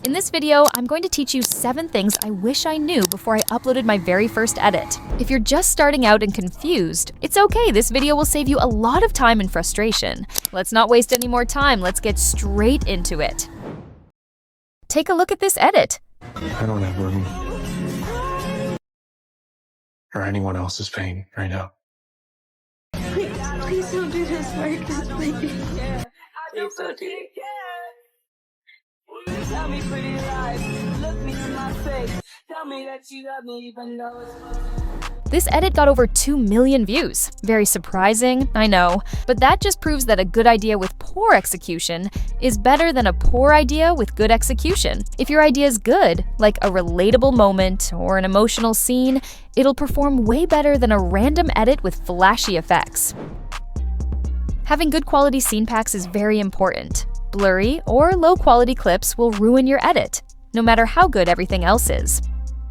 In this video, I'm going to teach you 7 things I wish I knew before I uploaded my very first edit. If you're just starting out and confused, it's okay, this video will save you a lot of time and frustration. Let's not waste any more time, let's get straight into it. Take a look at this edit. I don't have room for anyone else's pain right now. Please don't do this, Marcus, please. Please don't do it. Tell me pretty lies, look me in my face. Tell me that you love me even though it's... This edit got over 2 million views. Very surprising, I know, but that just proves that a good idea with poor execution is better than a poor idea with good execution. If your idea is good, like a relatable moment or an emotional scene, it'll perform way better than a random edit with flashy effects. Having good quality scene packs is very important. Blurry or low-quality clips will ruin your edit, no matter how good everything else is.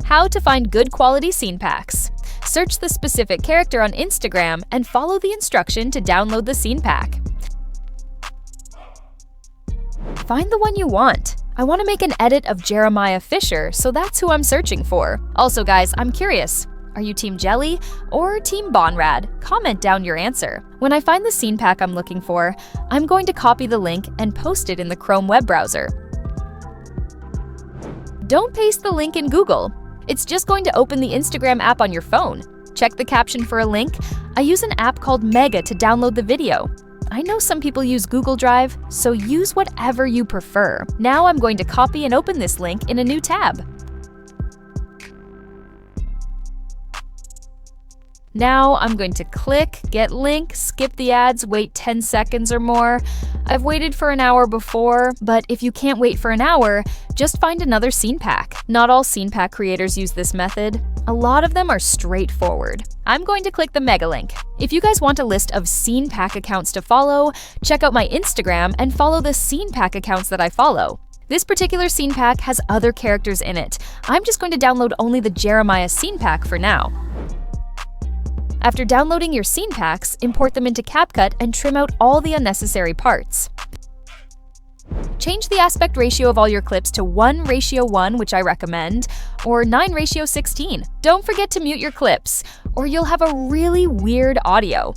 How to find good quality scene packs. Search the specific character on Instagram and follow the instruction to download the scene pack. Find the one you want. I want to make an edit of Jeremiah Fisher, so that's who I'm searching for. Also guys, I'm curious. Are you Team Jelly or Team Bonrad? Comment down your answer. When I find the scene pack I'm looking for, I'm going to copy the link and post it in the Chrome web browser. Don't paste the link in Google. It's just going to open the Instagram app on your phone. Check the caption for a link. I use an app called Mega to download the video. I know some people use Google Drive, so use whatever you prefer. Now I'm going to copy and open this link in a new tab. Now I'm going to click, get link, skip the ads, wait 10 seconds or more. I've waited for an hour before, but if you can't wait for an hour, just find another scene pack. Not all scene pack creators use this method. A lot of them are straightforward. I'm going to click the mega link. If you guys want a list of scene pack accounts to follow, check out my Instagram and follow the scene pack accounts that I follow. This particular scene pack has other characters in it. I'm just going to download only the Jeremiah scene pack for now. After downloading your scene packs, import them into Capcut and trim out all the unnecessary parts. Change the aspect ratio of all your clips to 1:1, which I recommend, or 9:16. Don't forget to mute your clips, or you'll have a really weird audio.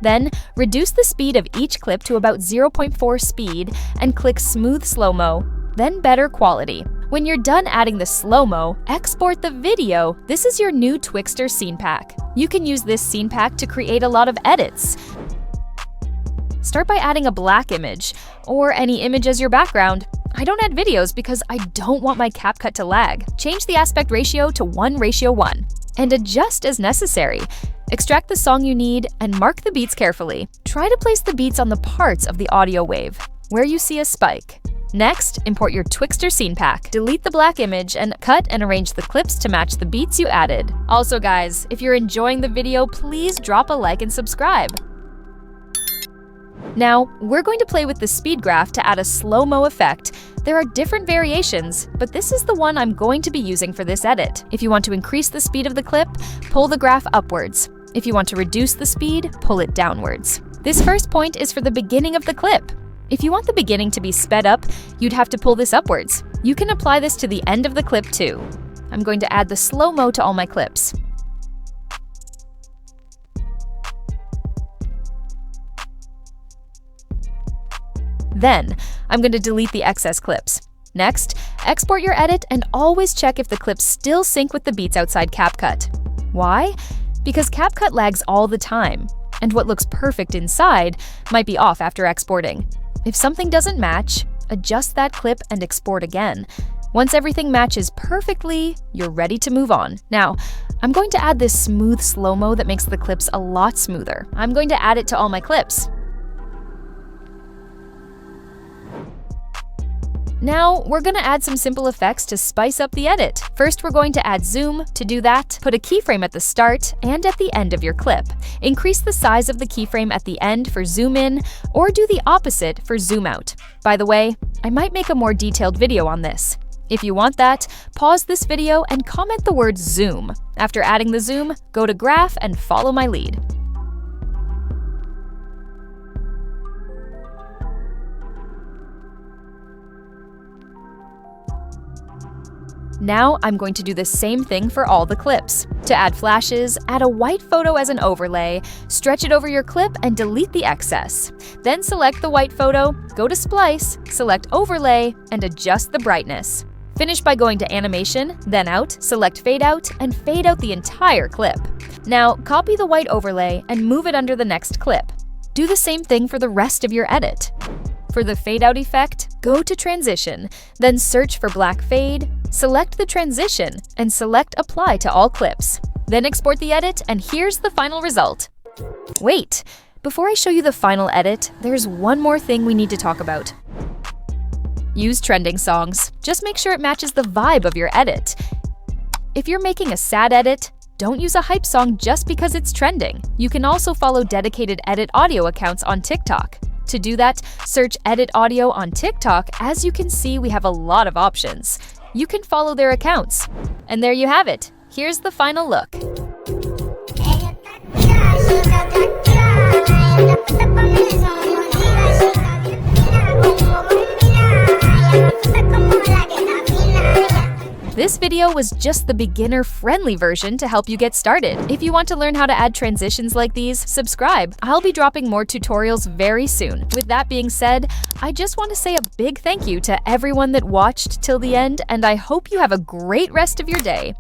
Then, reduce the speed of each clip to about 0.4 speed and click Smooth Slow-Mo, then Better Quality. When you're done adding the slow-mo, export the video. This is your new Twixtor scene pack. You can use this scene pack to create a lot of edits. Start by adding a black image, or any image as your background. I don't add videos because I don't want my CapCut to lag. Change the aspect ratio to 1:1, and adjust as necessary. Extract the song you need and mark the beats carefully. Try to place the beats on the parts of the audio wave, where you see a spike. Next, import your Twixtor scene pack. Delete the black image and cut and arrange the clips to match the beats you added. Also guys, if you're enjoying the video, please drop a like and subscribe. Now, we're going to play with the speed graph to add a slow-mo effect. There are different variations, but this is the one I'm going to be using for this edit. If you want to increase the speed of the clip, pull the graph upwards. If you want to reduce the speed, pull it downwards. This first point is for the beginning of the clip. If you want the beginning to be sped up, you'd have to pull this upwards. You can apply this to the end of the clip too. I'm going to add the slow-mo to all my clips. Then, I'm going to delete the excess clips. Next, export your edit and always check if the clips still sync with the beats outside CapCut. Why? Because CapCut lags all the time, and what looks perfect inside might be off after exporting. If something doesn't match, adjust that clip and export again. Once everything matches perfectly, you're ready to move on. Now, I'm going to add this smooth slow-mo that makes the clips a lot smoother. I'm going to add it to all my clips. Now, we're going to add some simple effects to spice up the edit. First, we're going to add zoom. To do that, put a keyframe at the start and at the end of your clip. Increase the size of the keyframe at the end for zoom in, or do the opposite for zoom out. By the way, I might make a more detailed video on this. If you want that, pause this video and comment the word zoom. After adding the zoom, go to graph and follow my lead. Now I'm going to do the same thing for all the clips. To add flashes, add a white photo as an overlay, stretch it over your clip and delete the excess. Then select the white photo, go to Splice, select Overlay, and adjust the brightness. Finish by going to Animation, then Out, select Fade Out, and fade out the entire clip. Now copy the white overlay and move it under the next clip. Do the same thing for the rest of your edit. For the fade out effect, go to Transition, then search for Black Fade, select the transition, and select Apply to all clips. Then export the edit, and here's the final result. Wait, before I show you the final edit, there's one more thing we need to talk about. Use trending songs. Just make sure it matches the vibe of your edit. If you're making a sad edit, don't use a hype song just because it's trending. You can also follow dedicated edit audio accounts on TikTok. To do that, search Edit Audio on TikTok. As you can see, we have a lot of options. You can follow their accounts. And there you have it. Here's the final look. This video was just the beginner-friendly version to help you get started. If you want to learn how to add transitions like these, subscribe. I'll be dropping more tutorials very soon. With that being said, I just want to say a big thank you to everyone that watched till the end, and I hope you have a great rest of your day.